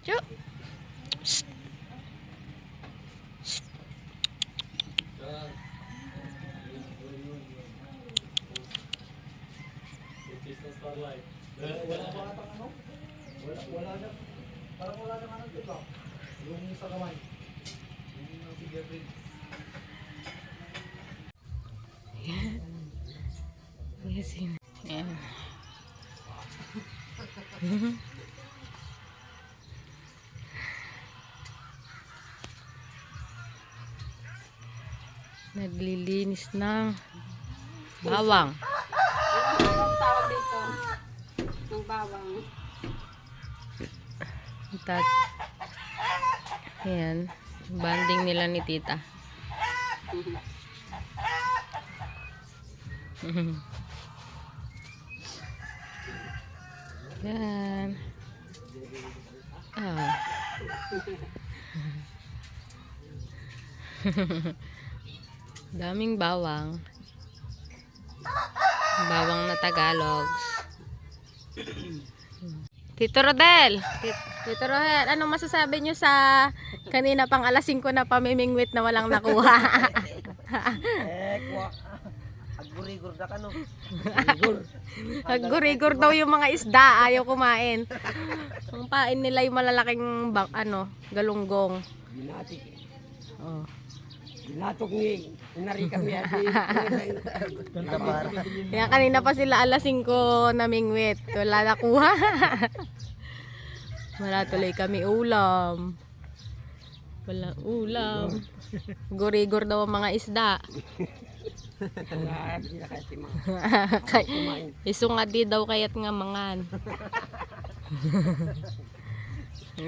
Chu. Shh. Shh. Wala ba atang ano? Wala na. Parang wala na ano dito. Yung sa kamay. Yung fingerprint. Yes, yun. Yan. Naglilinis ng bawang. Anong tawag dito? Ng bawang. Ayan. Banding nila ni tita. Yan. Ah. Daming bawang. Bawang na Tagalogs. Tito Rodel, Tito Rodel, anong masasabi nyo sa kanina pang alas 5 na pamimingwit na walang nakuha? Agurigor na ka no. Hagurigor daw yung mga isda, ayaw kumain. Ang pain nila yung malalaking galunggong. Binatik. Oh. Binatok ni inari kami ati. Kaya kanina pa sila alas 5 namingwit. Wala nakuha. Wala tuloy kami ulam. Walang ulam. Gurigor daw ang mga isda. Isungadi daw kayat nga mangan.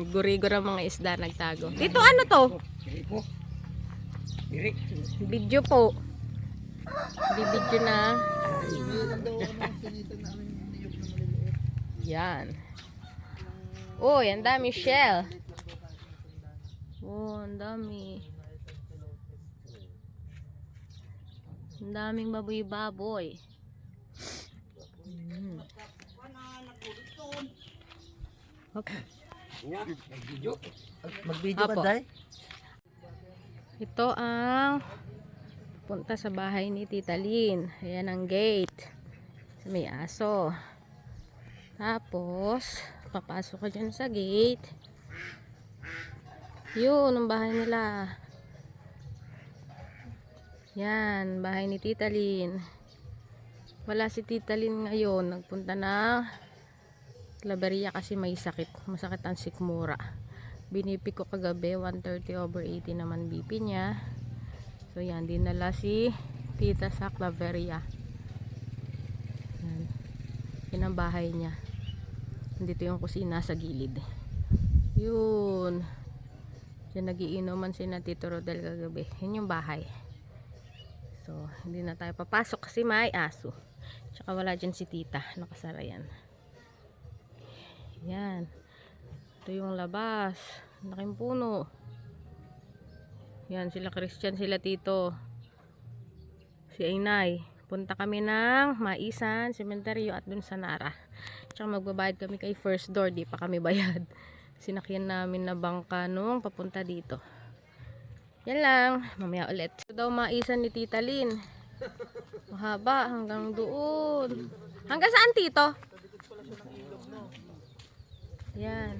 Gurigor ang mga isda nagtago. Dito ano to? Video po. Bibidyo na. Yan. Oh, ang dami shell. Oh, ang dami. Ang daming baboy-baboy. Okay. Mag-video Apo. ka dai? Ito ang punta sa bahay ni Tita Lynn. Ayan ang gate. May aso. Tapos, papasok ka dyan sa gate. Yun, ang bahay nila. Yan, bahay ni Tita Lynn. Wala si Tita Lynn ngayon. Nagpunta na Claveria kasi may sakit. Masakit ang sikmura. Binipi ko kagabi, 130/80 naman BP niya. So yan, dinala si tita sa Claveria. Yan. Yan ang bahay niya. Dito yung kusina sa gilid. Yun. Diyan nagiinuman si na Tito Rodel kagabi. Yan yung bahay. So, hindi na tayo papasok kasi may aso. Tsaka wala dyan si tita. Nakasara yan. Yan. Ito yung labas. Laking puno. Yan, sila Christian, sila Tito. Si Aynay. Punta kami ng Maisan, Sementeryo at dun sa Nara. Tsaka magbabayad kami kay First Door. Di pa kami bayad. Sinakyan namin na bangka nung papunta dito. Yan lang. Mamaya ulit. Ito daw Maisan ni Tita Lynn. Mahaba hanggang doon. Hanggang saan, Tito? Yan.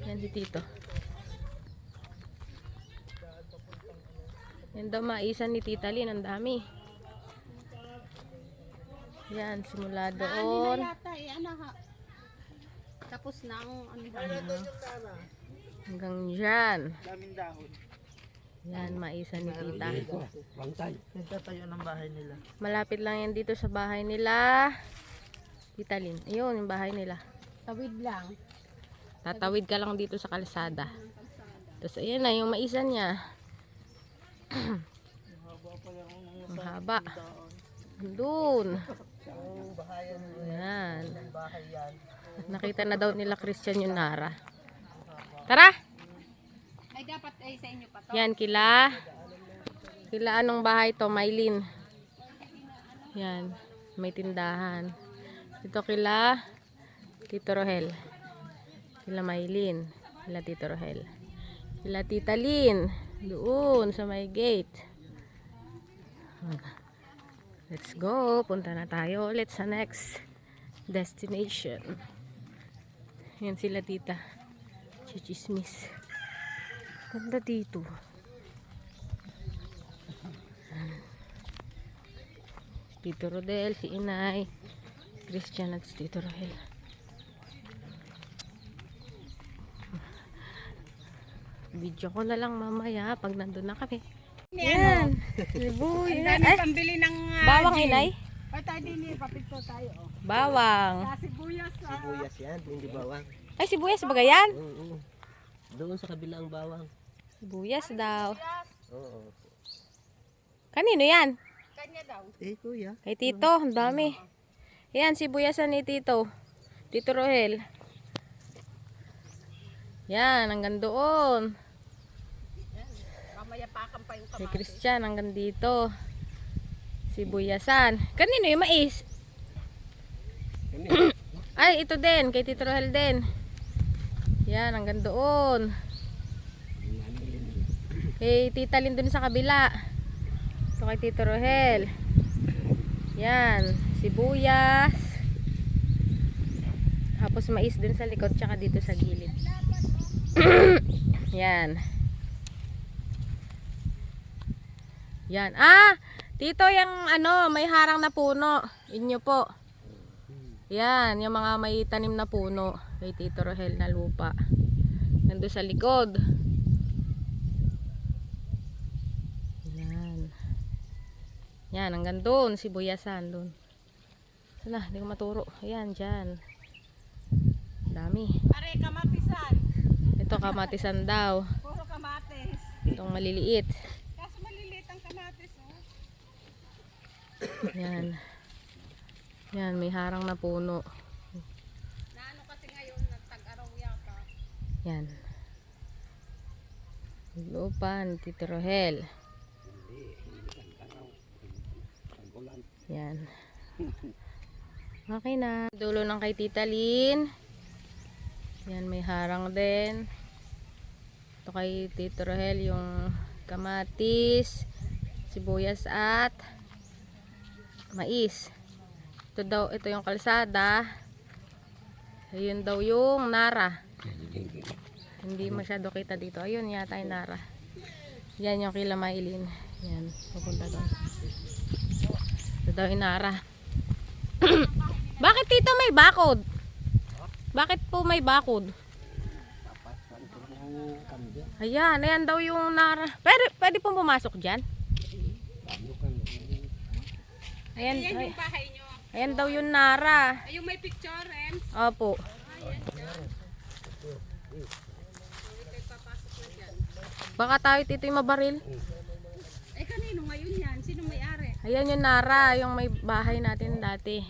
Yan si Tito. Yan daw Maisan ni Tita Lynn. Ang dami. Yan. Simula doon. Tapos na ang Hanggang dyan. Daming dahon. Yan. Maisan ni Tita. Bangtay. Nagtatayo ng bahay nila. Malapit lang yan dito sa bahay nila. Tita Lynn. Ayun yung bahay nila. tawid lang. Tatawid ka lang dito sa kalsada. Tapos ayan na yung Maisan niya. Mahaba. Doon. Yan. Nakita na daw nila Christian yung Nara. Tara! Ay dapat ay sa inyo pa to. Yan, kila anong bahay to? Maylin. Yan. May tindahan. Ito kila Tito Rohel. Kila Maylin. Sila Tito Rohel. Sila Tita Lynn. Doon sa may gate. Let's go. Punta na tayo ulit sa next destination. Yan sila tita. Chichismis. Ganda dito. Tito Rodel, si Inay, Christian at si Tito Rohel. Video ko na lang mamaya pag nandun na kami. Yan. Libuy. Ang dami pambili ng Bawang gin. Inay. Ay, tayo din eh. Papito tayo. Oh. Bawang. Sibuyas. Sibuyas yan, hindi bawang. Ay, sibuyas ba yan? Oo. Doon sa kabila ang bawang. Sibuyas daw. Oo. Kanino yan? Kanya daw. Kuya. Kay Tito, ang dami. Yan, sibuyasan ni Tito. Tito Rohel. Yan, hanggang doon. Mamaya pakan pa yung Kay Christian, hanggang dito. Sibuyasan. Kanino yung mais? Ay, ito din. Kay Tito Rohel din. Yan, hanggang doon. Kay Tita Lynn dun sa kabila. Ito kay Tito Rohel. Yan, sibuyas. Tapos mais din sa likod tsaka dito sa gilid. Yan. Yan. Ah, Tito, yung ano, may harang na puno. Inyo po. Yan, yung mga may tanim na puno. Kay Tito Rohel na lupa. Nandun sa likod. Yan. Yan, hanggang doon, sibuyasan doon. Sana, hindi ko maturo. Ayan, dyan. Dami. Pare, kamatisan. Ito kamatisan daw. Puro kamatis. Itong maliliit. Kaso maliliit ang kamatis. Oh. Yan. Yan, may harang na puno. Na ano kasi ngayon, nagtag-araw yata. Yan. Lupan, Tito Rohel. Yan. Okay na. Dulo ng kay Tita Lynn. Yan, may harang din. Ito kay Tito Rohel, yung kamatis, sibuyas at mais. Ito daw, ito yung kalsada. Ayun daw yung Nara. Hindi masyado kita dito. Ayun yata yung Nara. Yan yung kila Maylin. Yan, pupunta doon. Ito daw yung Nara. Bakit dito may bakod? Bakit po may bakod? Ayan, ayan daw yung Nara. Pwede pong pumasok dyan? Ayan, Ayan ay, yung bahay nyo. ayan daw yung Nara. Ay, yung may picture, Ren. Opo. Baka tayo tito yung mabaril. Eh, kanino ngayon yan? Sino may-ari? Ayan yung Nara, yung may bahay natin dati.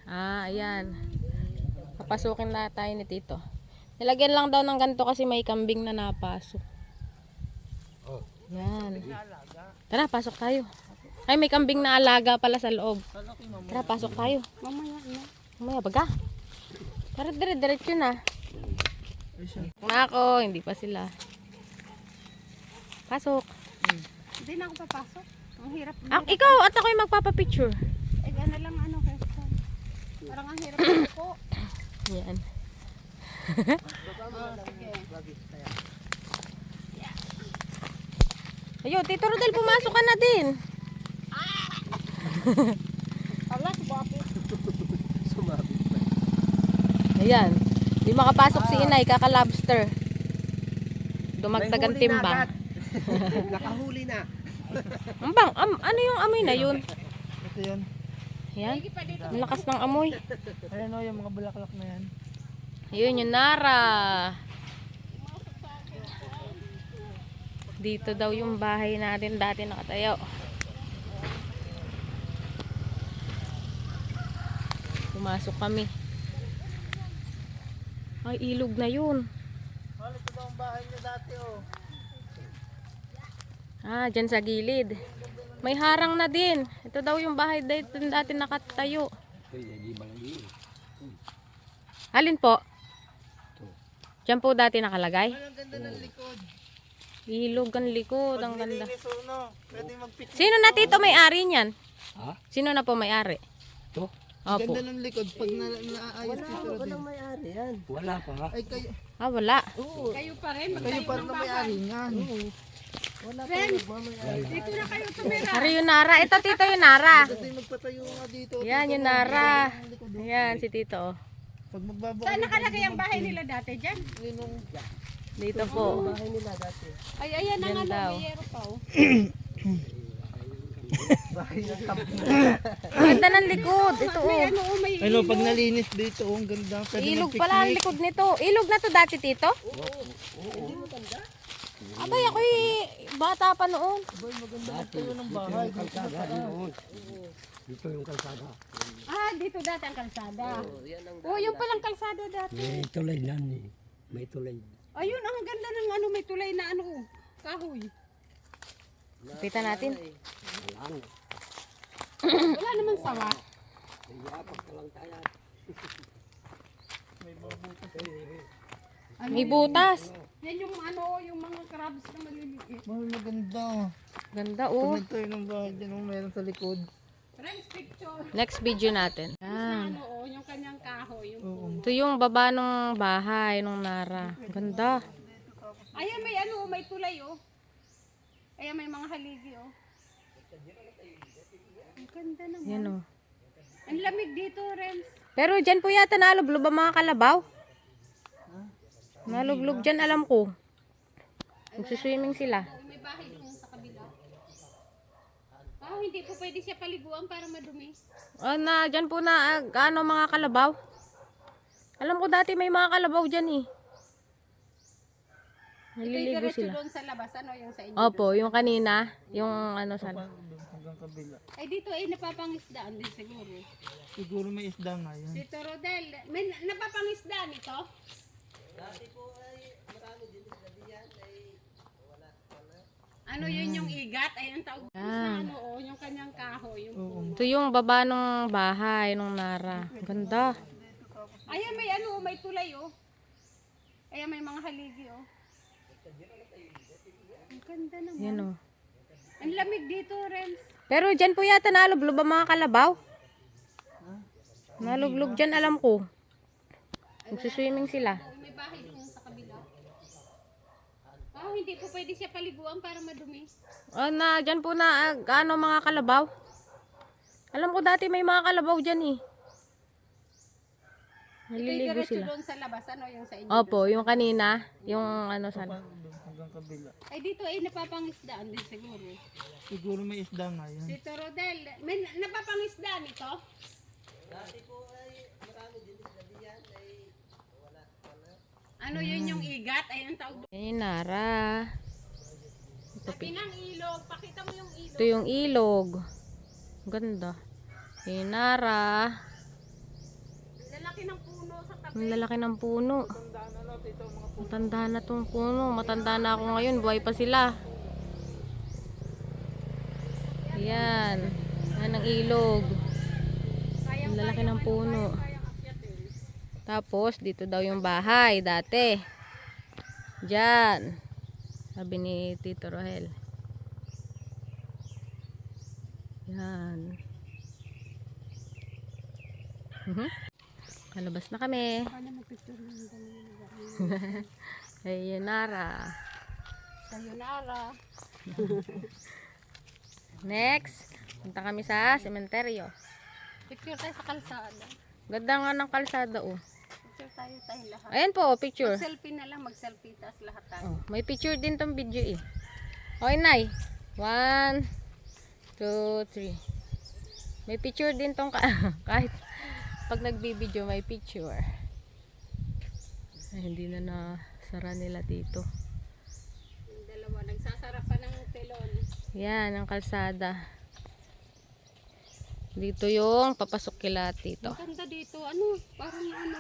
Ah, ayan. Papasukin na tayo ni Tito. Nilagyan lang daw ng ganito kasi may kambing na napasok. Yan. Tara, pasok tayo. Ay, may kambing na alaga pala sa loob. Tara, pasok tayo. Mamaya na. Mamaya, baga. Tara, dire-diretso na. Nako, hindi pa sila. Pasok. Hindi na ako papasok. Ang hirap. Ikaw at ako yung magpapapicture. Eh, gana lang ano kasi. Parang ang hirap ko. Yan. Ayun, Tito Rodel, pumasok ka na din. Ala, subapo. Sumabit na. Ayan. Di makapasok si Inay, kaka-lobster. Dumagdag ang timbang. Nakahuli na. Ano yung amoy na yun? Ito yun. Yan. Ang lakas ng amoy. Ayan o, yung mga bulaklak na yan. Ayun yung Nara. Dito daw yung bahay natin dati nakatayo. Pumasok kami. Ay, ilog na yun. Ito ba ang bahay niyo dati oh? Ah, dyan sa gilid. May harang na din. Ito daw yung bahay dati nakatayo. Alin po? Diyan po dati nakalagay. Ang ganda ng likod. Ilog ang likod, ang ganda. Nilinis no. Pwede mag-picnic. Sino na tito may-ari niyan? Ha? Sino na po may-ari? Ito? Opo. Ganda ng likod pag naayos dito rin. may-ari yan. Wala pa. Ay kayo, Ah, wala. Kayo pa rin. kayo pa rin na may-ari niyan. Wala pa. Friends, Magmamayari. dito na kayo tumira. Ari yung Nara. Ito tito yung Nara. Dati magpatayo nga dito. Yan yung Nara. Yan si tito. Pag magbabalik. Saan nakalagay ang bahay nila dati dyan? Ninong Dito po. Bahay nila dati. Ay, ayan ang Yan ano, daw. may yero pa oh. bahay ng tabi. Ganda ng likod. Ito May oh. ano, oh, may Ano, pag nalinis dito, oh, ang ganda. Pwede Ilog mag-picnic. pala ang likod nito. Ilog na to dati tito? Abay, ako'y bata pa noon. Boy, maganda magtayo ng bahay. Kalsada yun. Dito yung kalsada. Ah, dito dati ang kalsada. Oh, yung palang kalsada dati. May tulay yan eh. May tulay. Ayun, ang ganda ng ano, may tulay na ano, kahoy. Kapitan natin. Wala na. Wala naman sawa. Iyapak ka lang tayo. May butas. Yan yung ano, yung mga crabs na maliliit. Boy, maganda. Ganda Pag oh. nagtayo ng bahay dyan, oh, meron sa likod. Friends, picture. Next video natin. Na Yan. ano, oh, yung kanyang kahoy. Yung Oo. Ito yung baba ng bahay nung Nara. Ganda. Ayan, may ano, may tulay, oh. Ayan, may mga haligi, oh. Ang ganda naman. Yan oh. Ang lamig dito, Renz. Pero dyan po yata nalublob ang mga kalabaw. Nalublob dyan alam ko. Magsuswimming sila. Oh, may bahay doon sa kabila. Oh, hindi po pwede siya paliguan para madumi. Ah, na, dyan po na, ano, mga kalabaw. Alam ko dati may mga kalabaw dyan eh. Ito yung Naliligo diretso sila. doon sa labas, ano yung sa inyo? Opo, yung kanina, yung ano sana. Doon hanggang kabila. Ay, dito ay napapangisdaan din siguro. Siguro may isda nga yan. Dito, Rodel, may napapangisdaan ito? Ano yun yung igat? Ay, ang tawag na ano, oh, yung kanyang kahoy. Yung... Oo. Ito yung baba ng bahay nung Nara. Ganda. Ayan, may ano, may tulay, oh. Ayan, may mga haligi, oh. Ang ganda naman. Yan oh. Ang lamig dito, Renz. Pero dyan po yata nalublob ang mga kalabaw. Nalublob dyan alam ko. Magsuswimming sila. Oh, may bahay doon sa kabila. Oh, hindi po pwede siya paliguan para madumi. Ah, na, dyan po na, ano, mga kalabaw. Alam ko dati may mga kalabaw dyan eh. Ito yung Naliligo diretso sila. doon sa labas, ano yung sa inyo? Opo, yung kanina, yung ano sana. Doon hanggang kabila. Ay, dito ay napapangisdaan din siguro. Siguro may isda nga yan. Dito, Rodel, may napapangisdaan ito? Ano yun yung igat? Ay, ang tawag doon. Yan yung Nara. Tabi ng ilog. Pakita mo yung ilog. Ito yung ilog. Ganda. Yan yung Nara. Lalaki ng puno sa tabi. Ang lalaki ng puno. Matanda na tong puno. Matanda na ako ngayon. Buhay pa sila. Yan. Yan ang ilog. Ang lalaki ng puno. Kayang akyatin. Tapos, dito daw yung bahay dati. Diyan. Sabi ni Tito Rohel. Yan. Kalabas na kami. Paano mag-picture ng ganun? Ayun, Nara. Sayonara. Next, punta kami sa sementeryo. Picture tayo sa kalsada. Ganda nga ng kalsada, oh. Picture tayo tayong lahat. Ayan po, oh, picture. Selfie na lang, mag-selfie tas lahat tayo. Oh, may picture din tong video eh. Okay, Nay. 1, 2, 3. May picture din tong kahit pag nagbibideo may picture. Ay, hindi na nasara nila dito. Yung dalawa, nagsasarap pa ng telon. Yan, ang kalsada. Dito yung papasok kila Tito. Ang ganda dito, ano, parang ano,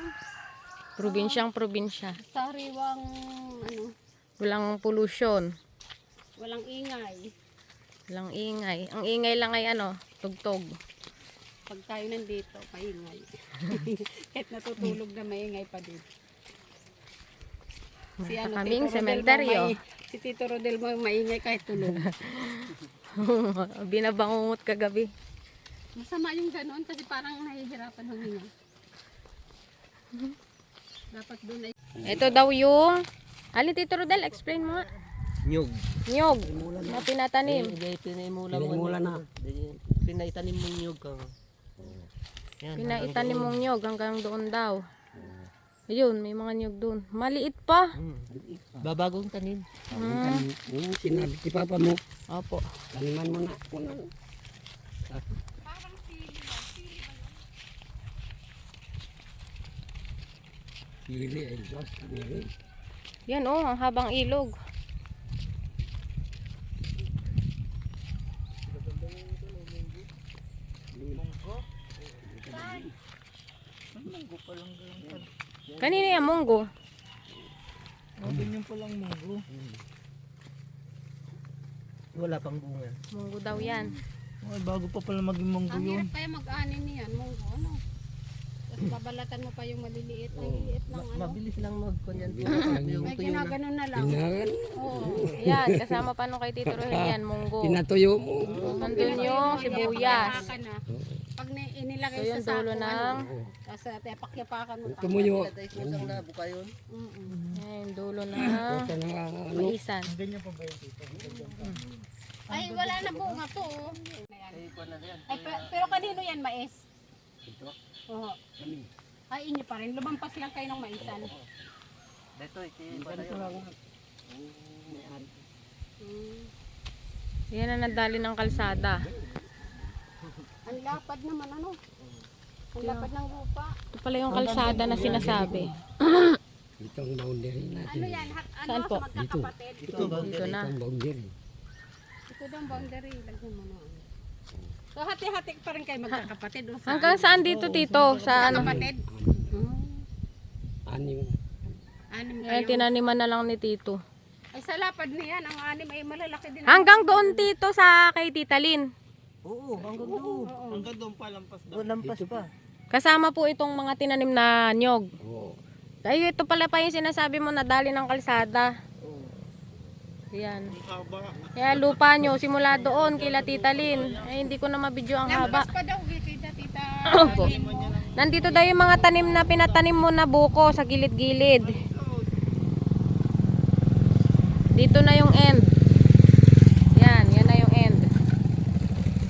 Probinsyang probinsya. sariwang, ano, Walang pollution. walang ingay. Walang ingay. Ang ingay lang ay ano, tugtog. Pag tayo nandito, maingay. Kahit natutulog na maingay pa dito. Si Kaming Tito Rodel sementeryo. si Tito Rodel mo maingay kahit tulog. Binabangungot kagabi. Masama yung ganoon kasi parang nahihirapan huminga. Dapat doon ay Ito daw yung... Alin Tito Rodel? Explain mo nga. Nyug. Nyog na pinatanim. Hindi, pinimula mo. Pinimula na. Pinaitanim mo yung nyug. Yan, Pinaitanim mong nyog hanggang doon daw. Ayun, may mga nyog doon. Maliit pa. babagong tanim. Yung sinabi si Papa mo, Opo. taniman mo na. Sili ay Diyos. Sili. Yan oh, ang habang ilog. Kanina yung munggo. Ganyan palang munggo. Wala pang bunga. Munggo daw yan. Ay, bago pa pala maging munggo ang yun. hirap kaya mag-ani niyan, munggo ano. Tapos babalatan mo pa yung maliliit, maliliit lang ano. Mabilis lang magkunyan. Yung Ay tuyo na. ginaganon na lang. Pinagan. Oo. Yan, kasama pa nung kay Tito Rohel yan, munggo. Pinatuyo mo. Nandun yung sibuyas. Yapakan na. Pag inilagay Ito sa yung sako, dulo ng... ano, tapos tepak-yapakan mo. Tumuyo. Isang na buka yun. Yan, yung dulo ng Ito na ano. maisan. Ganyan pa ba yung tito? Ay, wala na bunga to. Oh. Ay, pero kanino yan, mais? Ito. Oo. Ay, inyo pa rin. Lumampas lang kayo ng maisan. Dito, Ganito lang. Yan ang nadali ng kalsada. Ang lapad naman, ano? Ang lapad ng lupa. Ito pala yung kalsada na sinasabi. Ito ang boundary natin. Ano yan? Ano Saan po? sa magkakapatid? Dito na. Ito ang boundary. Ito daw ang boundary. Lagyan mo na. So, hati-hati pa rin kayo magkakapatid. O, Hanggang saan dito, Tito? Sa ano? kapatid? Anim. Anim Yan, kayo. tinaniman na lang ni Tito. Ay, sa lapad niyan, ang anim ay malalaki din. Hanggang doon, Tito, sa kay Tita Lynn. Oo, hanggang doon. Hanggang doon pa, lampas doon. Lampas pa. Kasama po itong mga tinanim na nyog. Oo. Ay, ito pala pa yung sinasabi mo, nadali ng kalsada. Yan. Kaya lupa nyo, simula doon kila Tita Lynn. Ay, hindi ko na mabidyo ang haba. Lampas pa daw, tita. Opo. Nandito daw yung mga tanim na pinatanim mo na buko sa gilid-gilid. Dito na yung end. Yan na yung end.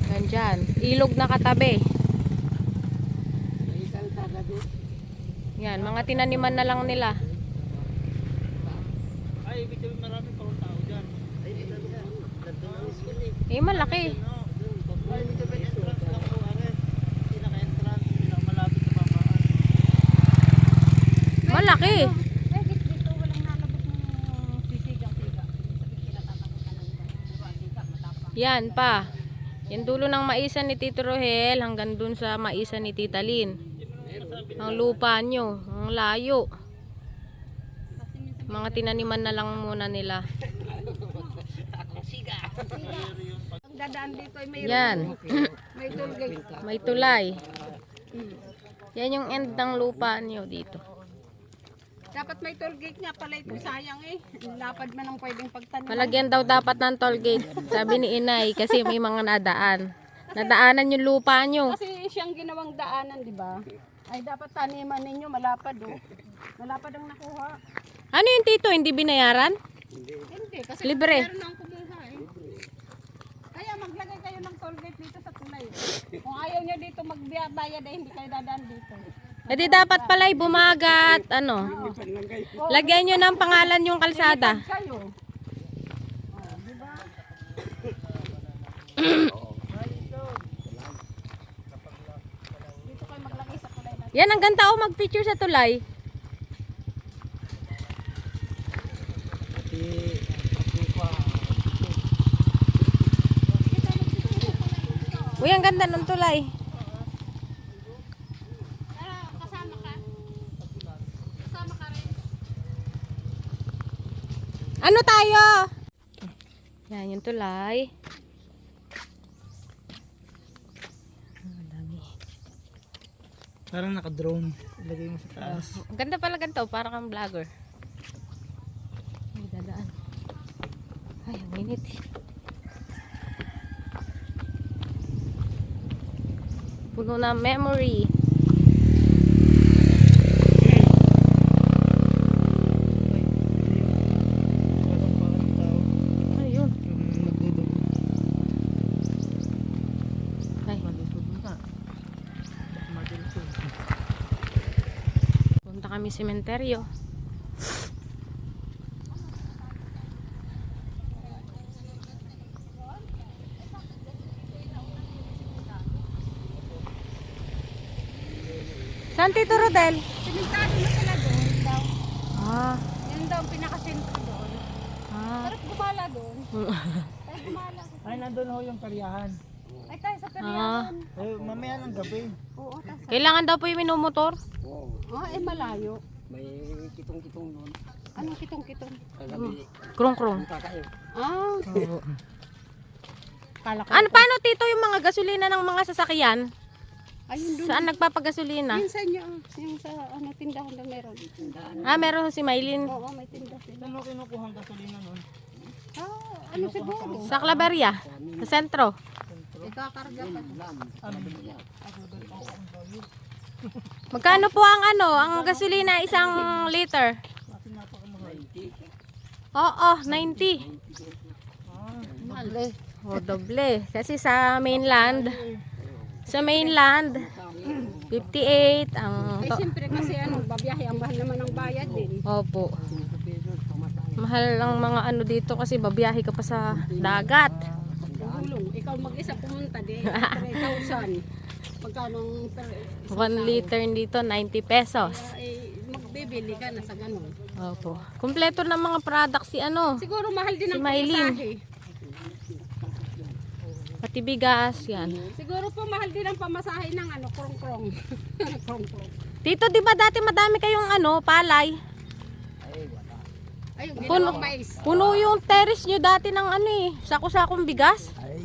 Nandyan. Ilog na katabi. Yan, mga tinaniman na lang nila. Ay, ibig sabihin marami pa rin tao dyan. Eh, malaki. Ay, ibig sabihin entrance lang po, are. Pinaka-entrance, pinaka-malapit sa bamaan. Malaki. Bakit dito walang nalabot ng sisigang-siga? Pinatatakutan ng siga, matapang. Yan pa. Yung dulo ng maisan ni Tito Rohel hanggang dun sa maisan ni Tita Lynn. Ang lupa nyo, ang layo. Mga tinaniman na lang muna nila. Ang dadaan dito ay may Yan. may toll gate. May tulay. Yan yung end ng lupa nyo dito. Dapat may toll gate nga pala ito. Sayang eh. Ang lapad man ang pwedeng pagtanim. Palagyan daw dapat ng toll gate. Sabi ni Inay kasi may mga nadaan. Nadaanan yung lupa nyo. Kasi siyang ginawang daanan, di ba? Ay dapat taniman ninyo malapad oh. Malapad ang nakuha. Ano yung Tito? Hindi binayaran? Hindi kasi Libre. meron nang kumuha eh. Kaya maglagay kayo ng toll gate dito sa tulay. Kung ayaw nyo dito magbayad ay hindi kayo dadaan dito. E di dapat pala bumagat. Ano? Lagyan nyo ng pangalan yung kalsada. Kayo. Oh, di ba? Dito kayo maglagay sa tulay na. Yan, ang ganda oh mag-picture sa tulay. Uy, ang ganda ng tulay. Kasama ka. Kasama ka rin. Ano tayo? Yan, yung tulay. Ang dami. Parang naka-drone. Ilagay mo sa taas. Ang ganda pala ganito, para kang vlogger. Ay, ang init. Puno na memory. Ano yun? Ay, punta kami sementeryo. Saan Tito Rodel? Simentado na sila doon daw. Ah, Yan daw ang pinakasentro doon. ah. Sarap gumala doon. Tayo gumala. Ay, nandun ho yung peryahan. Ay tayo sa peryahan. Eh, mamaya ng gabi. Oo, tayo sa... Kailangan daw po yung minumotor. Oo. Oh, eh malayo. May kitong-kitong nun. Anong kitong-kitong? Kagabi, Krong-krong. punta kayo. Ah, kala ko. Ano, paano Tito yung mga gasolina ng mga sasakyan? Ayun doon. Saan nagpapagasolina? Yun sa inyo, yung sa ano, tindahan na meron. Ah, meron si Maylin. Oo, may tindahan sila. Saan ho kinukuha ang gasolina nun? Ah, ano siguro? Sa Claveria. Sa sentro. Ikakarga pa. Magkano po ang ang gasolina isang liter? Oo, 90. Mahal eh. O, doble. Kasi sa mainland, 58 ang... Eh, siyempre kasi ano, babiyahe, ang mahal naman ng bayad din. Opo. Mahal ang mga ano dito kasi babiyahe ka pa sa dagat. Gulong, ikaw mag-isa pumunta din. 3,000. Magkano ang 1 liter dito, 90 pesos. magbibili ka na sa ganun. Opo. Kumpleto ng mga products si ano. Siguro mahal din Si ang Maylin. pamasahe. Pati bigas, yan. Siguro po mahal din ang pamasahe ng ano, krong-krong. Krong-krong. Dito, di ba dati madami kayong palay? Ayun, Puno, ginawang mais. puno yung terrace nyo dati ng sako-sakong bigas. Ay,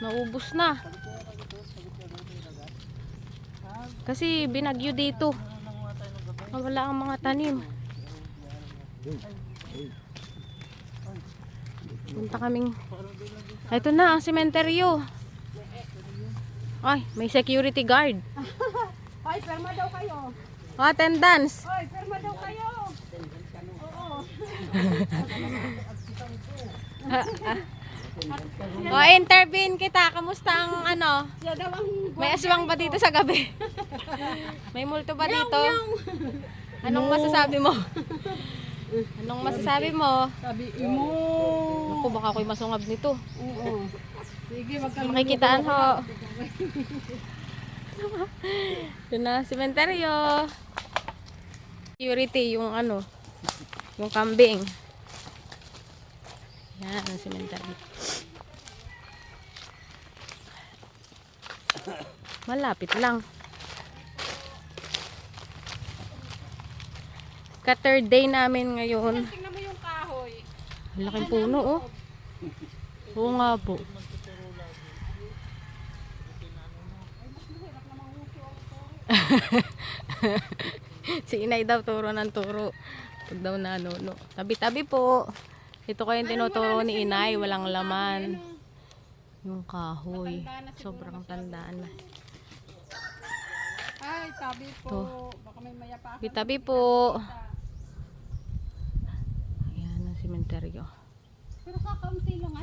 Naubos na. Kasi binagyo dito. Wala ang mga tanim. Punta kaming... Ito na ang sementeryo. Ay, may security guard. Ay, perma daw kayo. Attendance. Ay, perma daw kayo. Oo. Intervene kita. Kamusta ang Siya daw ang... May aswang ba dito sa gabi? May multo ba dito? Anong masasabi mo? Anong masasabi mo? Sabi, imo. Ako, baka ako'y masungab nito. Oo. Sige, magkaluluto. Makikitaan ho. Yun na, sementeryo. Security, yung yung kambing. Yan, ang sementeryo. Malapit lang. Ka-third day namin ngayon. Tingnan mo yung kahoy. Ang laking puno, oh. Oo nga po. Si inay daw turo ng turo. Pag daw nanuno. Tabi-tabi po. Ito kayong tinuturo ni inay. Walang laman. Yung kahoy. Sobrang tandaan na. Ay, tabi po. To. Baka may maya pa. Tabi-tabi po. Ayan ang sementeryo. Pero kakaunti lang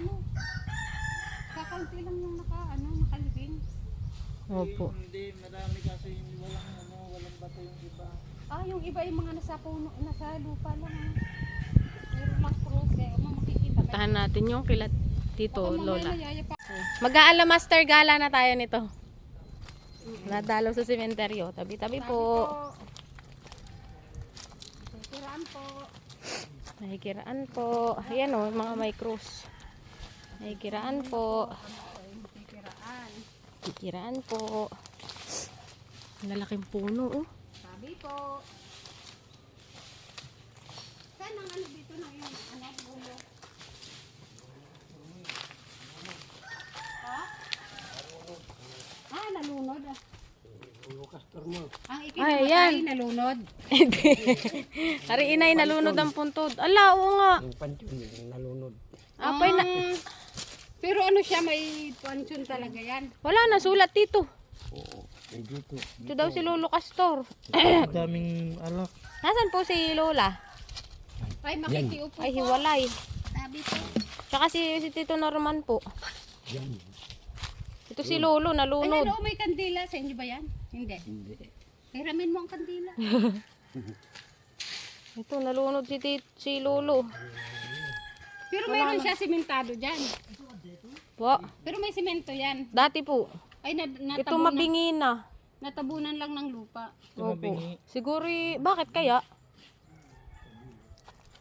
Kakaunti lang yung nakalibing. Opo. Hindi, marami kasi walang bato yung iba. Ah, yung iba yung mga nasa puno, nasa lupa lang. Meron lang cross kaya makikita. Tahan natin yung kilat Tito Lola. Mayaya pa. Mag-aala master gala na tayo nito. Nadalaw sa sementeryo. Tabi-tabi po. Kiraan po. Nakikiraan po. Ayan o, mga may cross. Nakikiraan po. Kiraan. Nakikiraan po. Lalaking puno oh. Sabi po. Saan ang dito na yung ulo? Ha? Ah, nalunod. Lucas Tormo. Ang Ay, ikinumatay yan. nalunod. Ari inay nalunod ang puntod. Ala, oo nga. Yung pantyun, yung nalunod. Apay na. Pero ano siya, may pansyon talaga yan. Wala na, sulat dito. Oo. Eh, dito. Ito daw si Lolo Castor. Daming alak. Nasaan po si Lola? Ay, makikiupo Ay, po. hiwalay. Sabi po. Tsaka si Tito Norman po. Yan. Ito si Lolo, Ay, nalunod. ano, may kandila. Sa inyo ba yan? Hindi. Hindi. Hiramin mo ang kandila. Ito, nalunod si Lolo. Pero mayroon siya simentado dyan. Po, Pero may simento yan. dati po. Ay, Ito natabunan, mabingi na. natabunan lang ng lupa. Opo. Siguro, bakit kaya?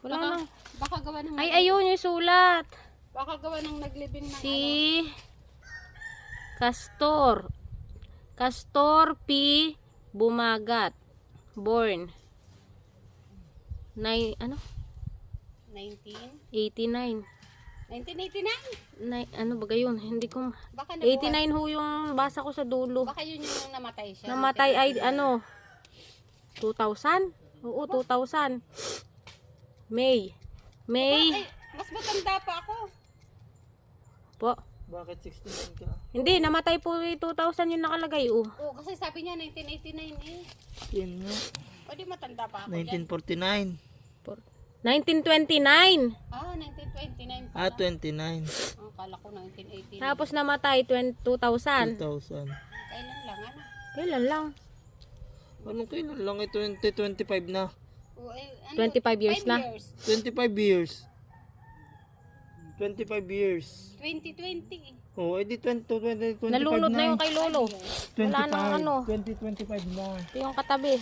Wala Baka, na. baka gawa ng Ay, ayun yung sulat. baka gawa ng naglibing ng Si Castor. Castor P. Bumagat. Born. Ano? 89. 1989. Ano ba gayon? Hindi ko... Baka nabuhay. 89 ho yung basa ko sa dulo. Baka yun yung namatay siya. Namatay ay ano? 2000? Oo, 2000. May. Ay, mas matanda pa ako. Po. Bakit 69 ka? Hindi, namatay po 2000 yung nakalagay. Oh. Oo, kasi sabi niya 1989 eh. Yan nga. O di matanda pa ako dyan. 1949. 1929. Ah, 1929 pa. Ah, 29. Ang kala ko 1989. Tapos namatay 2000. 2000. Kailan lang, ano? Kailan lang? Anong kailan lang? 2025 na. O, eh, ano, 25 years 5 na. years. 25 years. 25 years. 2020. Oh, edi 25 Nalunod na yung kay Lolo. 25. Wala nang ano. 2025 na. Ito yung katabi.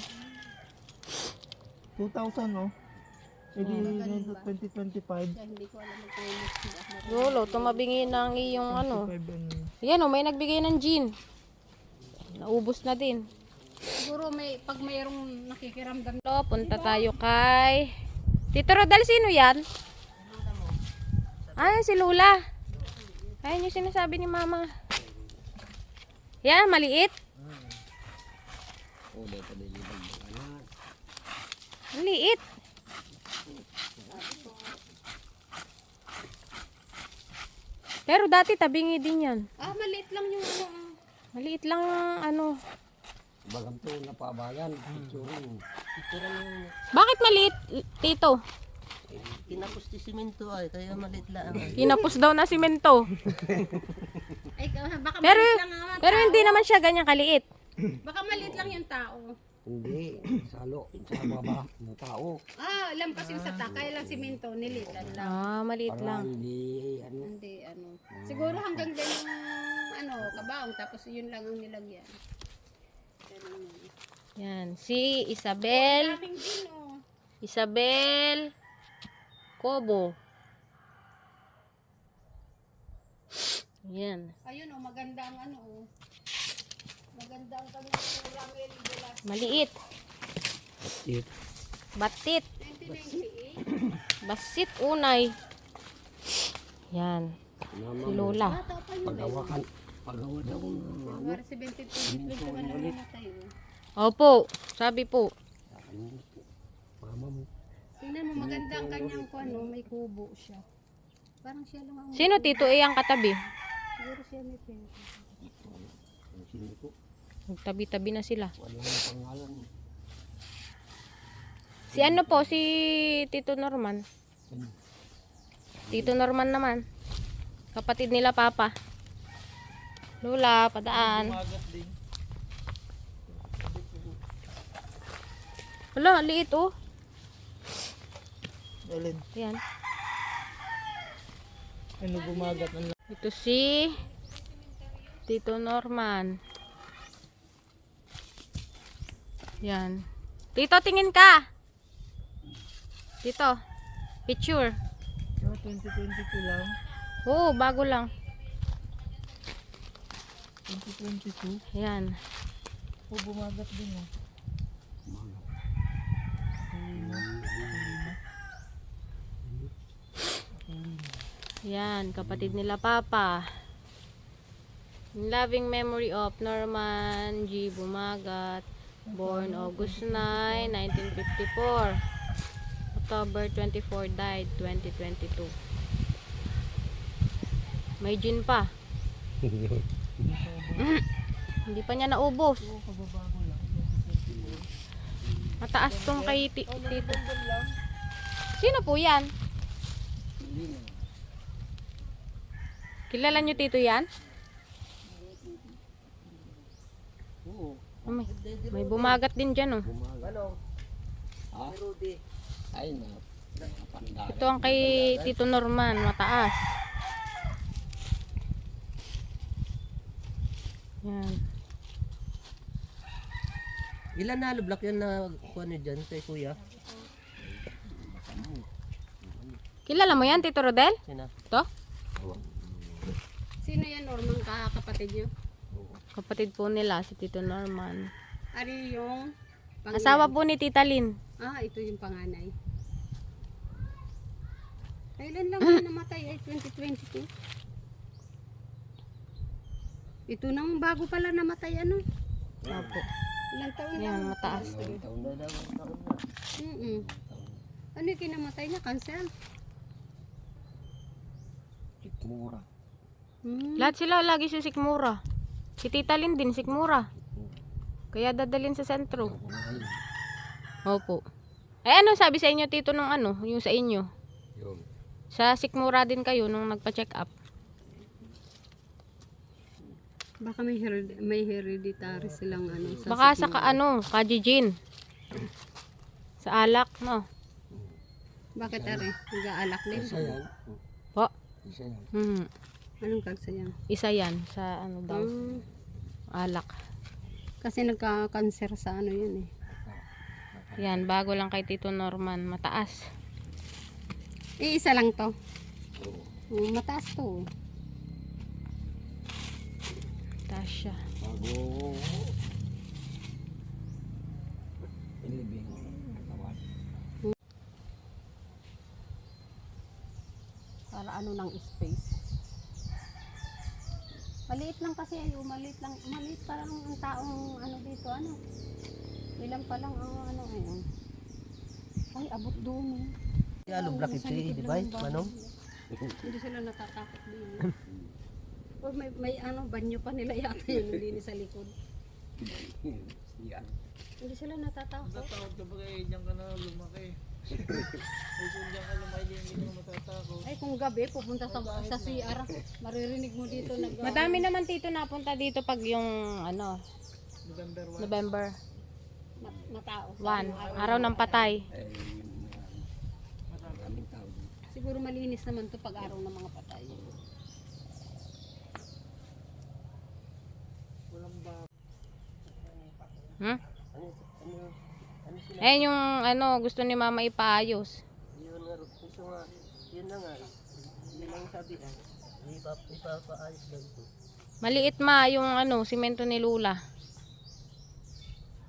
2000, no? Edi 2025. Kaya hindi ko alam kung Lolo, tumabingi ng iyong ano. 25 and... Yan o, may nagbigay ng gin. Naubos na din. siguro pag mayroong nakikiramdam. So, punta tayo kay... Tito Rodal, sino yan? Ay, si Lula. Ayun yung sinasabi ni Mama. Yan, maliit. Oo, dito nilibang mga yan. Maliit. Pero dati tabingi din yan. Ah, maliit lang yung ano. Maliit lang ang ano. Bagam to, napabayan. Itsura mo. Bakit maliit, Tito? Tinapos di simento ay, kaya malit lang. Hinapos daw na simento. Ay, baka Pero, maliit lang ang pero hindi naman siya ganyan kaliit. Baka maliit lang yung tao. Hindi. Salo. Sa baba ng tao. Ah, lampas yung sa takay lang simento, nilitan lang. Ah, maliit Para lang. hindi, ano. Hindi, ano. Siguro hanggang din yung, ano, kabaong, tapos yun lang ang nilagyan. Ganun yun. Yan, si Isabel. Daming din, oh. Isabel Cobo. Yan. Ayun, oh, maganda ang ano, oh. Maganda ang kanyang Ramel de las Maliit. It. Batit. 1998. Basit unay. Yan. Si Lola. Bata pa yun. Pagawakan. Pagawa daw ng ano. Mara 72, 21 na namatay, oh. Opo, sabi po. Mama mo. Tingnan mo, maganda ang kanyang ano, may kubo siya. Parang siya lang ang... Sino Tito ang katabi? Siguro siya may pera. Sino ko? Magtabi-tabi na sila. Wala nang pangalan. Si ano po, si Tito Norman. Tito Norman naman. Kapatid nila Papa. Lola, padaan. Magat din. Wala, liit oh. Alin? Yan. Ano bumagat ng Ito si Tito Norman. Yan. Tito, tingin ka. Tito, picture. 2022 lang. Oo, bago lang. 2022. Yan. Oh, bumagat din, oh. Yan, kapatid nila Papa. In loving memory of Norman G. Bumagat, born August 9, 1954. October 24, died 2022. May gin pa. Hindi pa niya naubos. Mataas tong kay Tito. Sino po yan? Kilala niyo Tito yan? Oo. May bumagat din dyan oh. Ano? Ha? Si Rudy. Ay, napanda. Ito ang kay Tito Norman, mataas. Yan. Ilan na block yan na kuha niyo dyan kay kuya? Kilala mo yan, Tito Rodel? Sina? Ito? Sino yan, Norman, kapatid nyo? Kapatid po nila, si Tito Norman. Ari yung Asawa po ni Tita Lynn. ito yung panganay. Kailan lang yan namatay? Ay, 2022. Ito nang bago pala namatay, ano? Opo. Ilang taon Yan, lang? mataas. Taon na daw. Taon na. Ano yung kinamatay niya? Cancer? Mura. Lahat sila lagi si Sikmura. Si Tita Lynn din, Sikmura. Kaya dadalhin sa sentro. Opo. Eh ano sabi sa inyo Tito nung ano, yung sa inyo? Yun. Sa Sikmura din kayo nung nagpa-check up. Baka may hereditary silang ano. Baka sa kajijin. Sa alak, no? Bakit ari? Nag-aalak din? Isa yan. Po. Isa yan. Hmm. Anong kagsayang? Isa yan sa ano daw, alak. Kasi nagka-cancer sa ano yun eh. Yan, bago lang kay Tito Norman, mataas. Isa lang to. Mataas to. Mataas siya. Bago. Ilibing. Katawan. Para ano ng space. Maliit lang kasi maliit lang, maliit pa lang ang taong ano dito, ano. Ilan pa lang ang ano ngayon. Ay, abot doon. Yalo block ito eh, di ba? Manong? Hindi sila natatakot din. O may ano, banyo pa nila yata yun, hindi sa likod. Yan. Hindi sila natatakot. Natatakot ka ba kayo dyan ka na lumaki? Kung dyan ka lumaki, hindi ka matatakot. Ay, kung gabi, pupunta sa CR, maririnig mo dito Madami naman Tito napunta dito pag yung ano, November 1. November matao. 1, araw ng patay. Ay, maraming tao dito. Siguro malinis naman to pag araw ng mga patay. Hmm? Ano, ano, ano sila? Eh yung ano, gusto ni Mama ipaayos. Yun nga, ito nga, yun na nga. Yun ang sabi ah. Ipapaayos daw ito. Maliit ma yung ano, simento ni Lula.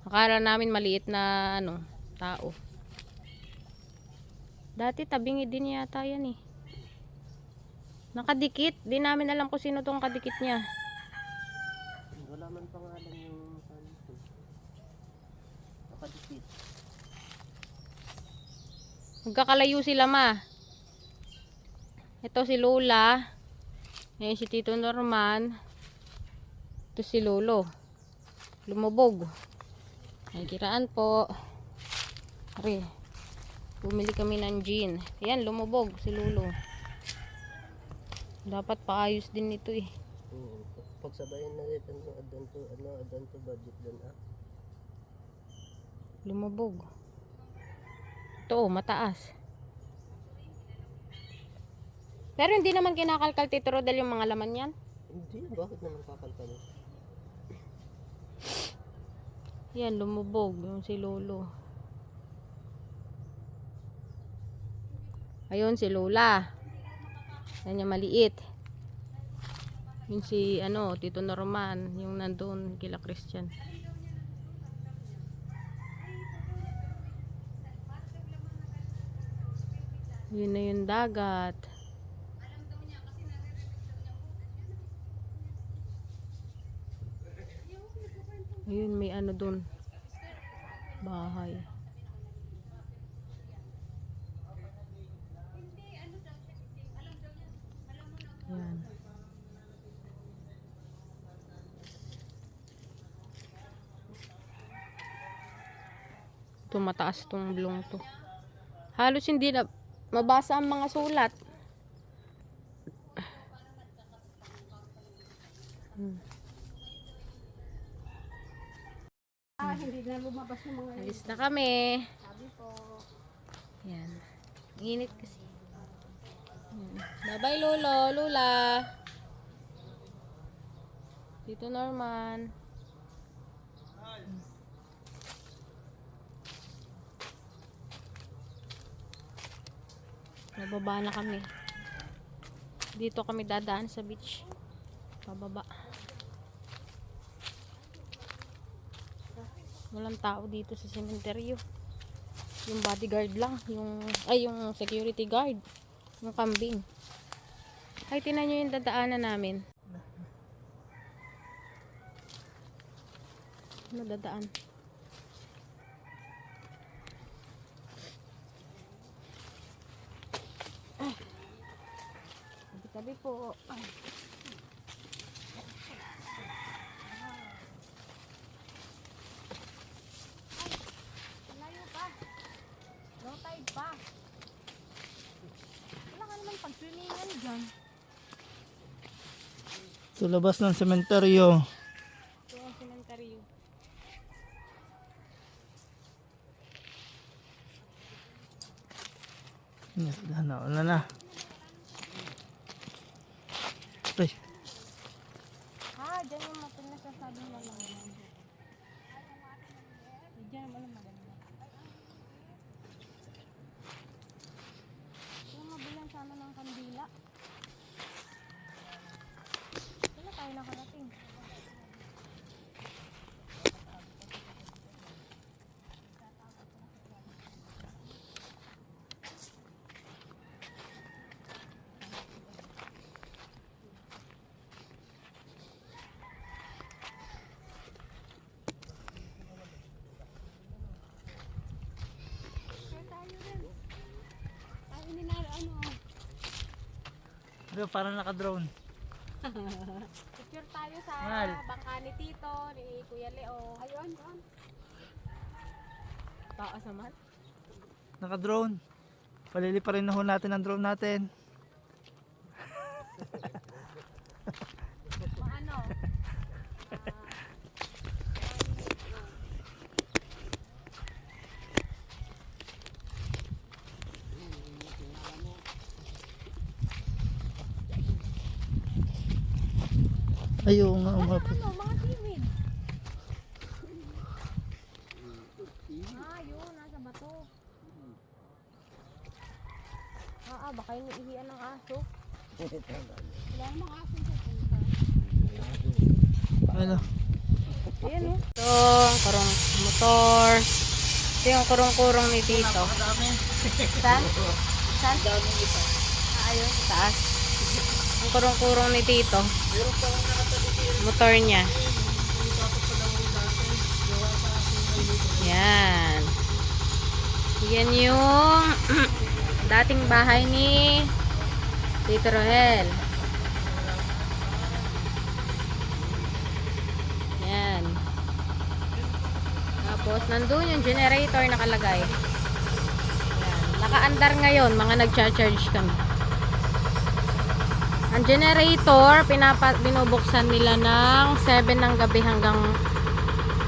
Akala namin maliit na ano, tao. Dati tabingi din yata yan eh. Nakadikit, di namin alam kung sino tong kadikit niya. Wala man pangalan yung ano ito. Nakadikit. Magkakalayo sila ma. Ito si Lola. Ngayon si Tito Norman. Ito si Lolo. Lumubog. Ay kiraan po. Ari. Bumili kami ng gin. Ayan, lumubog si Lolo. Dapat paayos din nito eh. Pagsabayin na rin adonto budget doon ah. Lumubog. Ito, mataas. Pero hindi naman kinakalkal Tito Rodel yung mga laman yan. Hindi, bakit naman kakalkal? Yan, lumubog yung si Lolo. Ayun si Lola. Yan yung maliit. Yung si ano, Tito Norman, yung nandun kila Christian. Yun na yung dagat. Ayun, may ano dun. Bahay. Yan. Ito mataas tong blong to. Halos hindi na mabasa ang mga sulat. Hindi na lumabas yung mga Alis na kami. sabi po. Yan. Init kasi. Bye-bye, Lolo. Lula. Dito Norman. Nababa na kami. Dito kami dadaan sa beach. Pababa. Walang tao dito sa sementeryo. Yung bodyguard lang, yung security guard, yung kambing. Ay, tinan nyo yung dadaanan namin. Nadadaan. Tabi po. Malayo pa. Low tide pa. Wala ka naman pag-swimingan dyan. Sa labas ng sementeryo. Ito ang sementeryo. Wala na. Ay, Dyan yung matin na sasabi mo lang. Dyan naman ang maganda. Yung mabilang sana ng kandila. Wala tayo nakarating. Ay, ninalo ano. parang naka-drone. Picture tayo sa Mahal. bangka ni Tito, ni Kuya Leo. Ayun, doon. Taas naman. Naka-drone. Palili pa rin na ho natin ang drone natin. Maano? Ayun nga, Ano, mga seaweed. Yun, nasa bato. Baka iniihian ng aso. Wala namang asin sa punta. Ano? Ayan oh. Ito, ang kurong motor. Ito yung kurong-kurong ni Tito. Saan? Saan? Ayun, sa taas. Ang kurong-kurong ni Tito. Motor niya. Yan. Yan yung dating bahay ni Tito Rohel. Yan. Tapos, nandun yung generator nakalagay. Yan. Naka-andar ngayon, mga nag-charge kami. Ang generator, binubuksan nila ng 7 ng gabi hanggang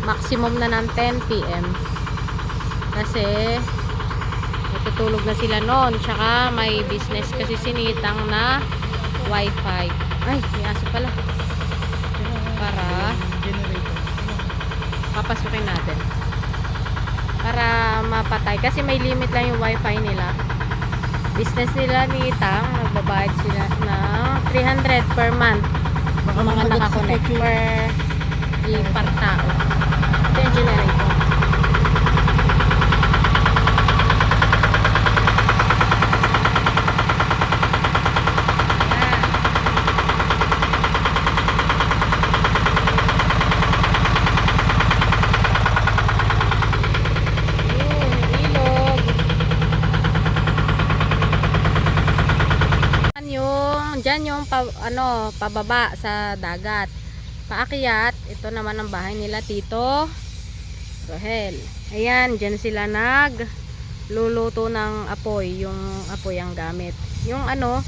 maximum na ng 10 PM. Kasi, natutulog na sila noon. Tsaka, may business kasi sinitang na wifi. Ay, may aso pala. Para papasukin natin para mapatay kasi may limit lang yung wifi nila. Business nila ni Tang, nagbabayad sila ng 300 per month mga nakakonect per tao. Ito yung generator. Diyan yung pababa sa dagat. Paakyat, ito naman ang bahay nila Tito Rahel. Ayan, dyan sila luluto ng apoy. Yung apoy ang gamit. Yung ano,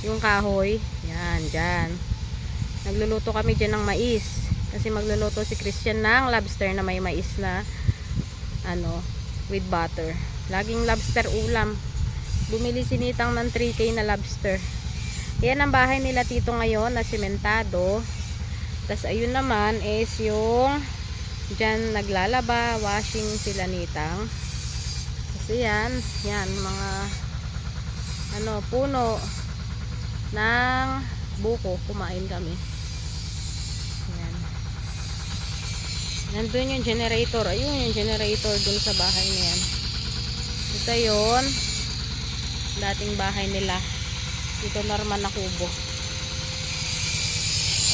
yung kahoy. Yan, dyan. Nagluluto kami dyan ng mais. Kasi magluluto si Christian ng lobster na may mais na ano, with butter. Laging lobster ulam. Bumili si Nitang ng 3K na lobster. Yan ang bahay nila tito ngayon na simentado. Tapos ayun naman is yung dyan naglalaba, washing sila Nitang. Kasi yan mga ano, puno ng buko. Kumain kami. Yan. Nandun yung generator. Ayun yung generator dun sa bahay na yan. Ito yun. Dating bahay nila. Dito Norman na kubo.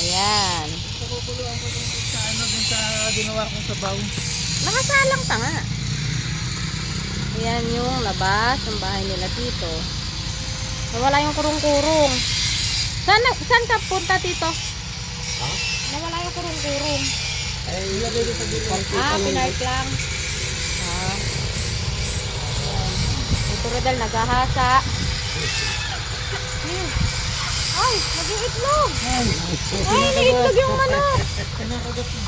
Ayan. Pakukuluan ko dun sa ano dun sa ginawa kong sabaw. Nakasalang ta nga. Ayan yung labas ng bahay nila dito. Nawala yung kurong-kurong. Saan ka punta dito? Ha? Nawala yung kurong-kurong. Ay, ilagay dito sa dito. Pinark lang. Ayan. Ito Rodel, naghahasa. Ay, nag-iitlog. Ay, naiitlog yung manok. Kinakagat mo.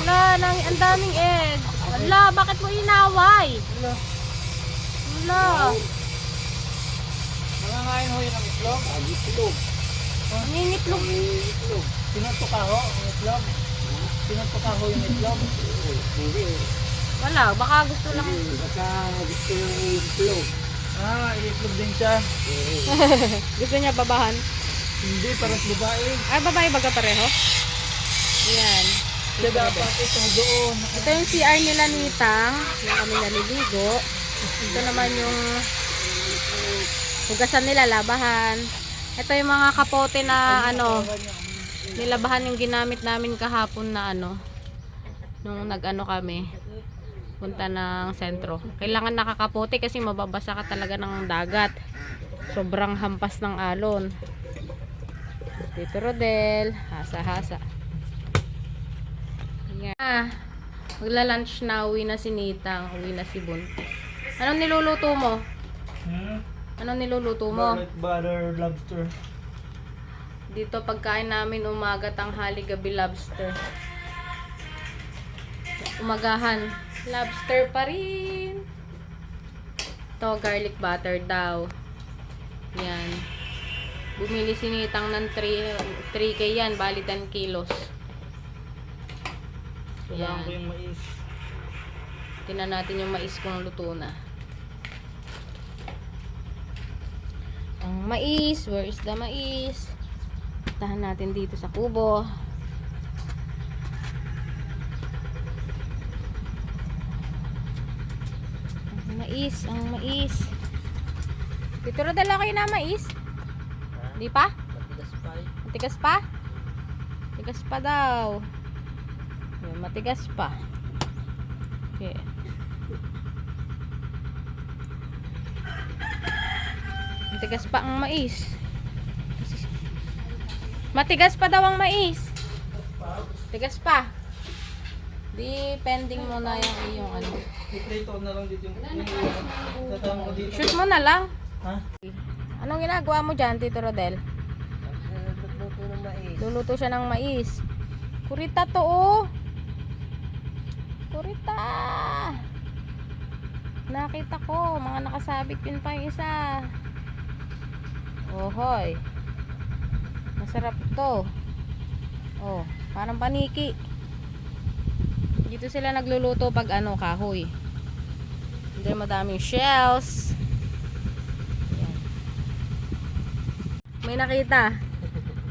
Wala, ang daming egg. Wala, bakit mo inaway? Wala. Nangangain ho yun ang itlog. Itlog. Nangingitlog. Pinuntok ako ang itlog. Pinuntok ako yung itlog. Hindi. Wala, baka gusto lang. Baka gusto ng itlog. Itlog din siya. Gusto niya babahan. Hindi, parang babae. Ay, babae baga pareho? Ayan. Siya dapat ito doon. Ito yung CR nila Nitang. Yung kami naliligo. Ito naman yung hugasan nila, labahan. Ito yung mga kapote na ano, nilabahan yung ginamit namin kahapon na ano, nung nag-ano kami, punta ng sentro. Kailangan nakakapote kasi mababasa ka talaga ng dagat. Sobrang hampas ng alon. Tito Rodel, hasa-hasa. Magla-lunch na, uwi na si Nitang, uwi na si Buntis. Anong niluluto mo? Anong niluluto mo? Garlic butter lobster. Dito pagkain namin umaga, tanghali, gabi lobster. Umagahan, lobster pa rin. Ito garlic butter daw. Yan. Bumili si Nitang ng 3K yan, bali 10 kilos. Kailangan Yan. ko yung mais. Tingnan natin yung mais kung luto na. Ang mais, where is the mais? Tahan natin dito sa kubo. Ang mais. Dito na dala kayo na mais. Di pa? Matigas pa eh. Matigas pa? Matigas pa daw. Yun, matigas pa. Okay. Matigas pa ang mais. Matigas pa daw ang mais. Matigas pa. Di pending mo na yung iyong ano. I-plate na lang dito yung tatama ko dito. Shoot mo na lang. Ha? Anong ginagawa mo dyan, Tito Rodel? Nagluto ng mais. Luluto siya ng mais. Kurita to, oh. Kurita. Nakita ko, mga nakasabit yun pa yung isa. Ohoy. Masarap to. Oh, parang paniki. Dito sila nagluluto pag ano, kahoy. Hindi madaming shells. Yan. May nakita.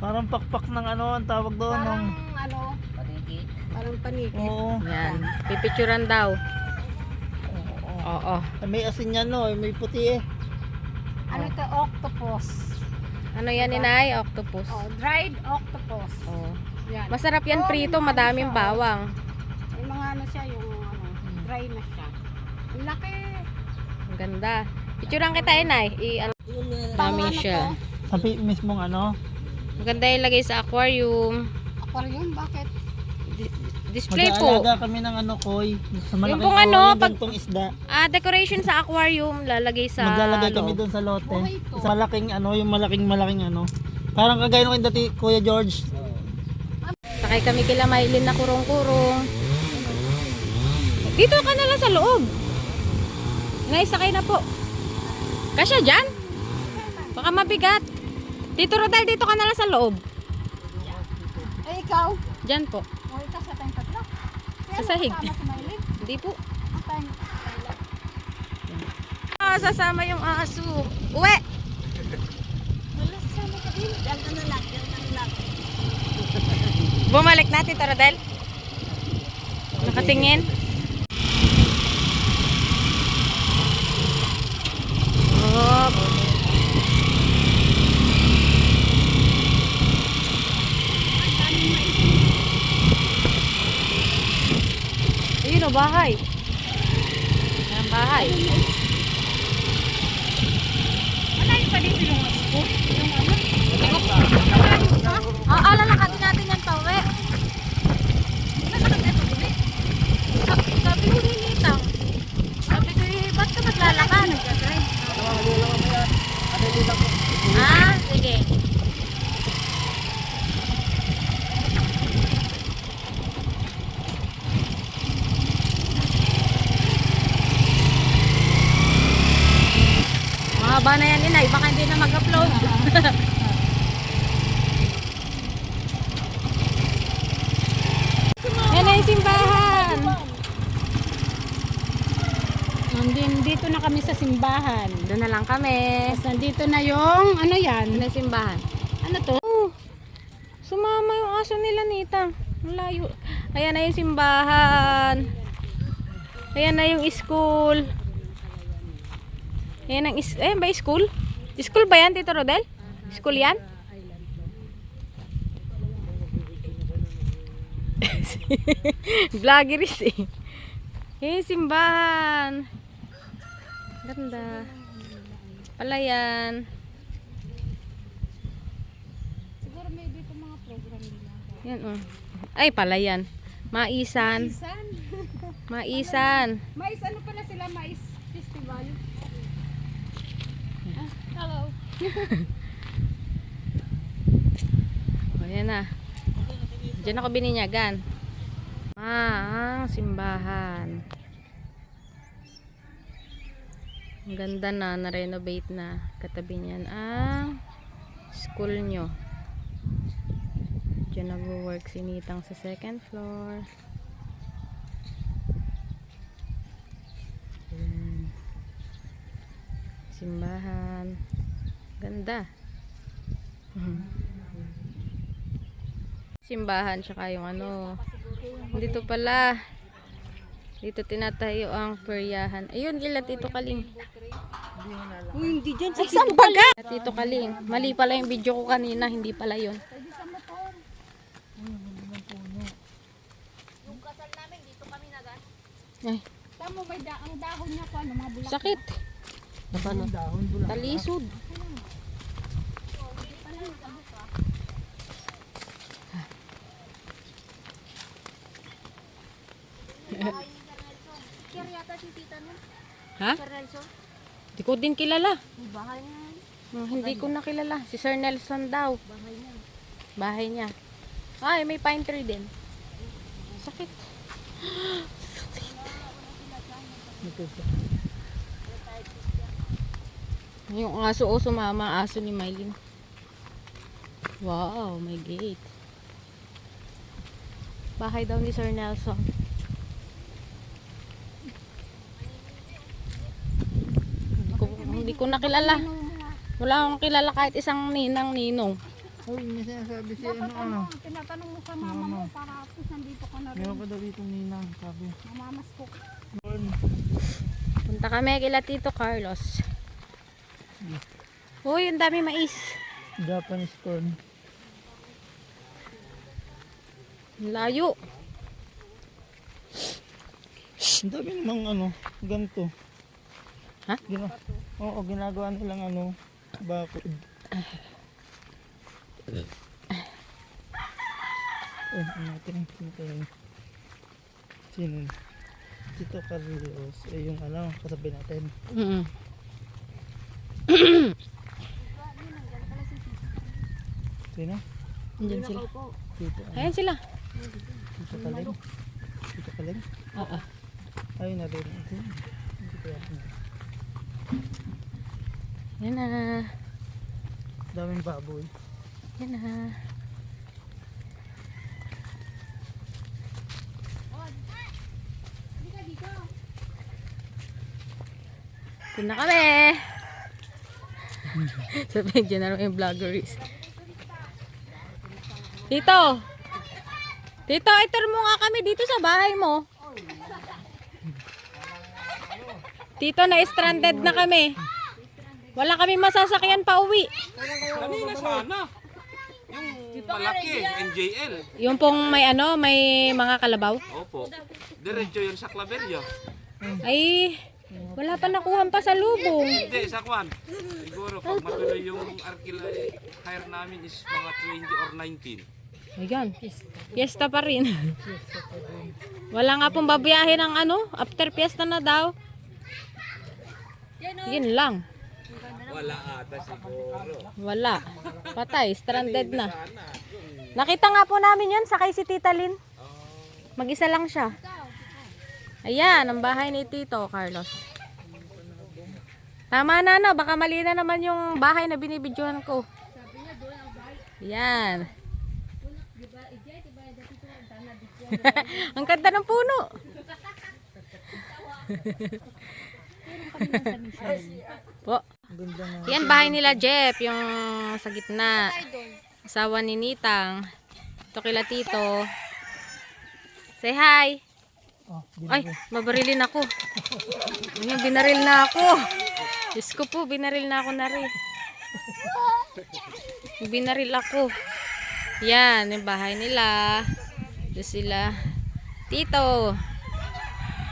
Parang pakpak ng ano ang tawag doon ng... ano, Paniki. parang paniki. Oo. Yan. Pipicturan daw. Oo. May asin yan no, may puti eh. Ano ito? Octopus. Ano yan, inay? Octopus. Oh, dried octopus. Oh. Yan. Masarap yan prito, madaming bawang. May mga ano siya, yung ano, dry na siya. Ang laki. Ang ganda. Picturean kita, inay. Daming siya. Sabi mismong ano, Ang ganda ilagay sa aquarium. Aquarium, bakit? display po. Mag-aalaga kami ng ano, koi. Sa malaking Yung pong ano, yung pag- gantong isda. Decoration sa aquarium, lalagay sa Maglalagay kami loob. doon sa lote. Sa malaking ano, yung malaking ano. Parang kagaya nung dati, Kuya George. Sakay kami kila Maylin na kurong-kurong. Dito ka na lang sa loob. Sakay na po. Kasya dyan? Baka mabigat. Tito Rodel, dito ka na lang sa loob. Ay, ikaw? Dyan po. O, ikaw sa tayong tatlo. Sa sahig. Kasama si Maylin. Hindi po. Ang tayong Sasama yung aso. Uwe! wala sasama ka din. Diyan ka na lang. Bumalik na, Tito Rodel. Nakatingin. Hop. Ayun o, bahay. Ayan, bahay. Malayo pa dito yung school. Yung ano? Lalakatin natin yan pa, uwi. Sabi ko hinitang. Sabi ko, ba't ka maglalakad? Sige. Mahaba na yan, inay. Baka hindi na mag-upload. Yan na yung simbahan. Dito na kami sa simbahan. Doon na lang kami. Tapos nandito na yung, ano yan? Doon na yung simbahan. Ano to? Sumama yung aso nila, Nita. Ang layo. Ayan na yung simbahan. Ayan na yung school. Ayan ang ba school? School ba yan, Tito Rodel? School yan? Vloggeris eh. Eh, simbahan. Ganda. Palayan. Siguro may dito mga program nila. Yan oh. Ay, palayan. Maisan. Isan? Maisan. Mais ano pala sila? Mais festival? Hello. Ayan na. Diyan ako bininyagan. Ang simbahan. Ang ganda na, na-renovate na. Katabi niyan ang school nyo. Diyan nag-work si Nitang sa second floor. Ayan. Simbahan. Ganda. Simbahan tsaka yung ano. Dito pala. Dito tinatayo ang peryahan. Ayun, ilan Tito Kaling. Hindi dyan Ay, saan baga? Tito Kaling. Mali pala yung video ko kanina. Hindi pala yun. Ay, Tamo may ang dahon niya ko ano mga bulak. sakit. Talisod. Kaya yata si tita nun. Ha? Sir Nelson. Hindi ko din kilala. May bahay niya. Hindi ko nakilala. Si Sir Nelson daw. Bahay niya. Bahay niya. Ay, may pine tree din. Sakit. Yung aso o sumama, aso ni Mylene. Wow, may gate. Bahay daw ni Sir Nelson. Hindi ko nakilala. Wala akong kilala kahit isang ninang-ninong. Uy, may sinasabi si Dapat ano. tinatanong mo sa mama mo para at least nandito ka na rin. Meron ko daw dito ninang, sabi. Mamamas ko. Punta kami kila Tito Carlos. Uy, ang dami mais. Japanese corn. Ang layo. Ang dami namang ano, ganito. Ha? Oo, ginagawa nilang ano, bakod. Oh, natin. Sino? Tito Carlos. Yung katabi natin. Mm. Sino? Andyan sila. Tito. Ayan sila. Tito Kaling. Tito Kaling. Oo. Ay, narinig ko. Hindi ko alam. Yan na. Daming baboy. Yan na. Ito na kami. Sabihin dyan na naman yung vloggeries. Tito! Tito, itur mo nga kami dito sa bahay mo. Tito, na-stranded na kami. Wala kami masasakyan pa uwi. Kanina sana. Yung malaki, NJL. Yung pong may may mga kalabaw. Opo. Diretso yun sa Claveria. Ay, wala pa nakuha pa sa lubong. Hindi, sa Kwan. Siguro pag matuloy yung Arkila, hire namin is mga 20 or 19. Ayan, fiesta pa rin. Wala nga pong babiyahe ng after fiesta na daw. Yun lang. Wala ata siguro. Wala. Patay, stranded na. Nakita nga po namin yun, sakay si Tita Lynn. Mag-isa lang siya. Ayan, ang bahay ni Tito Carlos. Tama na baka mali na naman yung bahay na binibidyohan ko. Ayan. Ang ganda ng puno. Po. Yan bahay nila Jeff, yung sa gitna. Asawa ni Nitang. Ito kila Tito. Say hi. Oh, Ay, babarilin ako. Ay, binaril na ako. Diyos ko po, binaril na ako na rin. Binaril ako. Yan, yung bahay nila. Doon sila. Tito.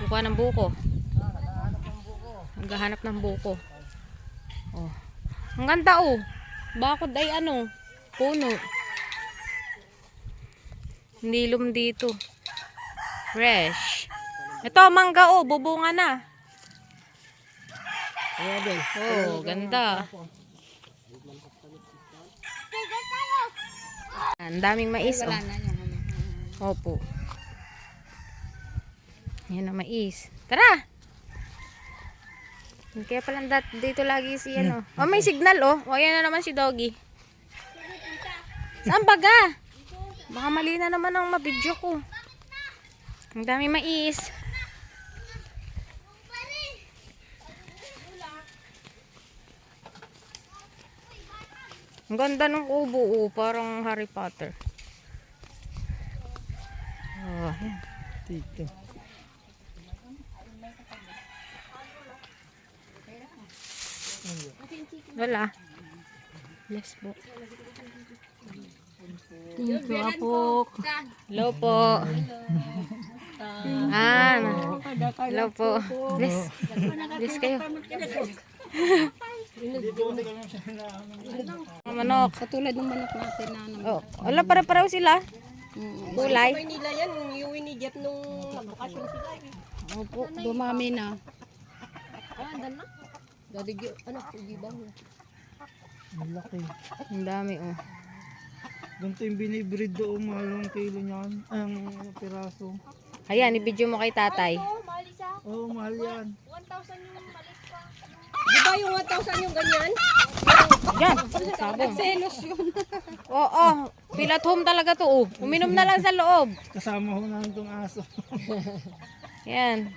Buka ng buko. Naghahanap ng buko. Oh. Ang ganda oh. Bakod ay puno. Nilom dito. Fresh. Ito, mangga oh, bubunga na. Oh, ganda. Ang daming mais oh. Opo. Yan ang mais. Tara! Kaya pala dito lagi si Oh, may signal oh. O, yan na naman si Doggy. Saan baga? Baka mali na naman ang mabidyo ko. Ang dami mais. Ang ganda ng kubo oh. Parang Harry Potter. Oh, yan. Tito. Wala. Yes po. Thank you, Apok. Hello po. Hello po. Bless. Bless kayo. Manok. Katulad ng manok natin na Oh, wala pare-pareho sila. Kulay. Nila yan, yung inijap nung nagbakasyon sila. Opo, dumami na. Dala. Dadigyo, ibang. Ang laki. Ang dami oh. Ganito yung binibreed doon. Mahal ang kilo niyan. Ang piraso. Ayan, i-video mo kay tatay. Oo, mahal yan. Di ba yung 1,000 yung ganyan? Yan, sabong. Selos yun. Oo, feel at home talaga to oh. Uminom na lang sa loob. Kasama ko na itong aso. Yan.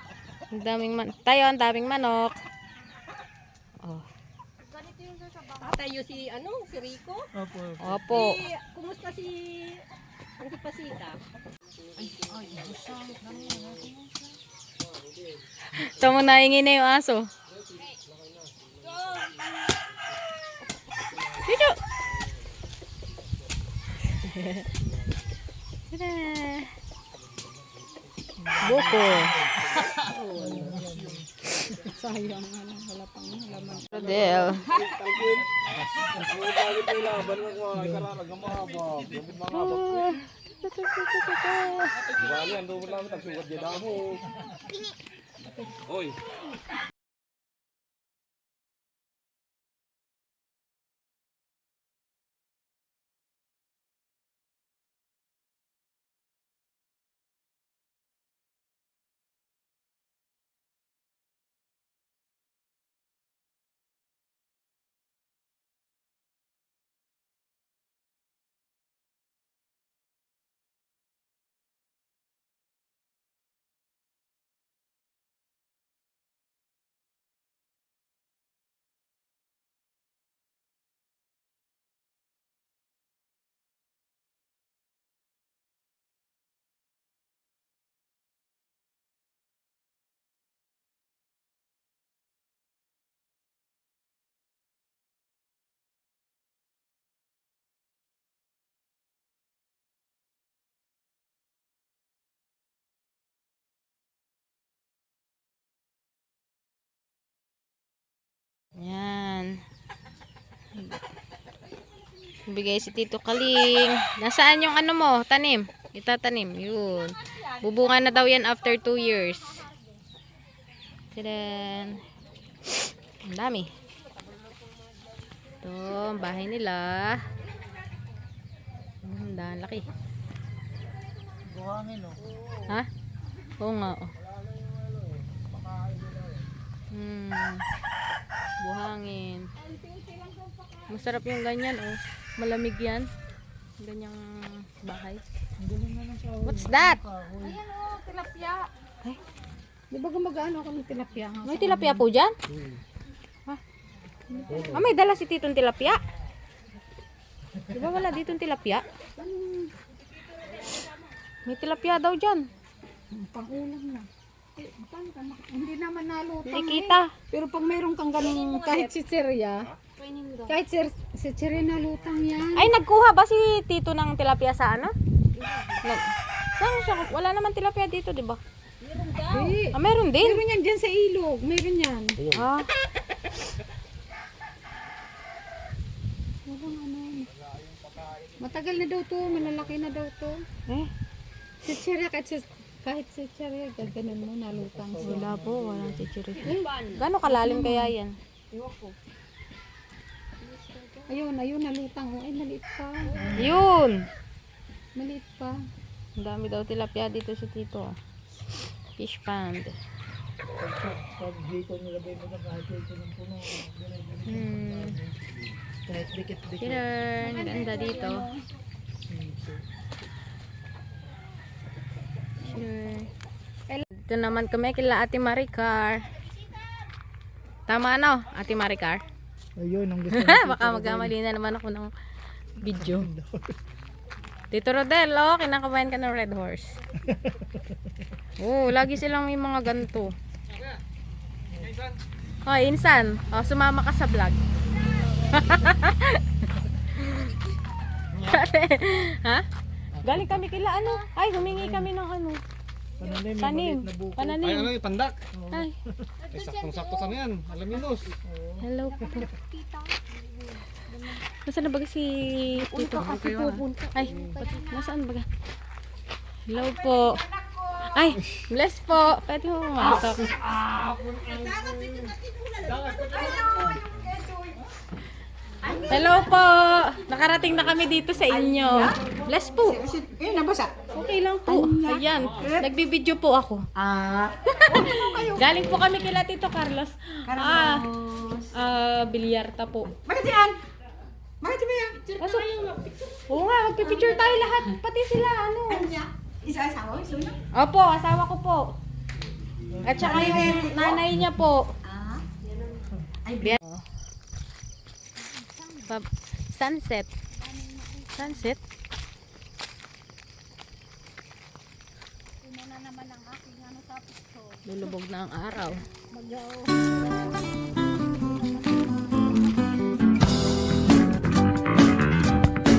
Ang daming tayo, ang daming manok. Oh. Tayo si Rico? Opo. Opo. Kumusta si Pasita? Ito mo nahingi na yung aso. Dito. Tada. Buko. Sayang, wala pang halaman. Rodel. Bali, ando mo lang tagsugat di damo. Oy. Yan. Bigay si Tito Kaling. Nasaan yung ano mo? Tanim. Itatanim. Yun. Bubunga na daw yan after 2 years. Tadan. Ang dami. Ito, ang bahay nila. Ang laki. Buhangin, oh. Ha? Oo nga, oh. Buhangin. Masarap yung ganyan, oh. Malamig yan. Ganyang bahay. What's that? Ayan o, tilapia. Ay, Di ba gumagaano ako ng tilapia? may tilapia po dyan? Ha? Ah, may dala si Titong tilapia. Di ba wala ditong tilapia? May tilapia daw dyan. Pangulam na. Hindi naman nalutang Hindi kita. Pero pag mayroon kang ganung kahit si Cheria, kahit si Cheria nalutang yan. Ay, nagkuha ba si Tito ng tilapia sa ano? Saan siya? Wala naman tilapia dito, di ba? Eh, Ah, meron din. meron yan dyan sa ilog. Meron yan. Ah, Walang ano. Matagal na daw to. Malalaki na daw to. eh. Si Cheria, kahit si Cheria, gaganon mo, nalutang siya. Wala po, walang chichiri. Gano'ng kalalim kaya yan? Ayun, nalutang. Oh, ay, maliit pa. Yun! Maliit pa. Ang dami daw tilapia dito si Tito. Ah. Fish pond. Pag dito nilagay mo na kahit dito ng puno. Kahit dikit-dikit. Killer, ganda dito. Sure. Dito naman kami kila Ate Maricar. Tama no, Ate Maricar? Ayun, ang gusto Baka magkamali na naman ako ng video. Tito Rodel, oh, kinakabayan ka ng Red Horse. Oh, lagi silang may mga ganito. Oh, insan. Oh, sumama ka sa vlog. Ha? Galing kami kila ano? Ay, humingi kami ng ano. Pananim, Tanim. na buko. Pananim. Ay, ano yung pandak? Ay, Ay, saktong-sakto sa yan. Alaminos. hello po. Nasaan na ba si Tito? Ay, nasaan ba? Hello po. Ay, bless po. Pwede mo pumasok. Hello po. Nakarating na kami dito sa inyo. Bless po. Eh, nabasa. Okay lang po. Ayan. Nagbibideo po ako. Galing po kami kila Tito Carlos. Bilyarta po. Bakit yan? Bakit ba yan? Pasok. Oo nga, magpipicture tayo lahat. Pati sila, ano. Isa-asawa? Isa na? Opo, asawa ko po. At saka yung nanay niya po. Sunset. Sunset? Ina na naman ang aking ano sa picture. Lulubog na ang araw. Mag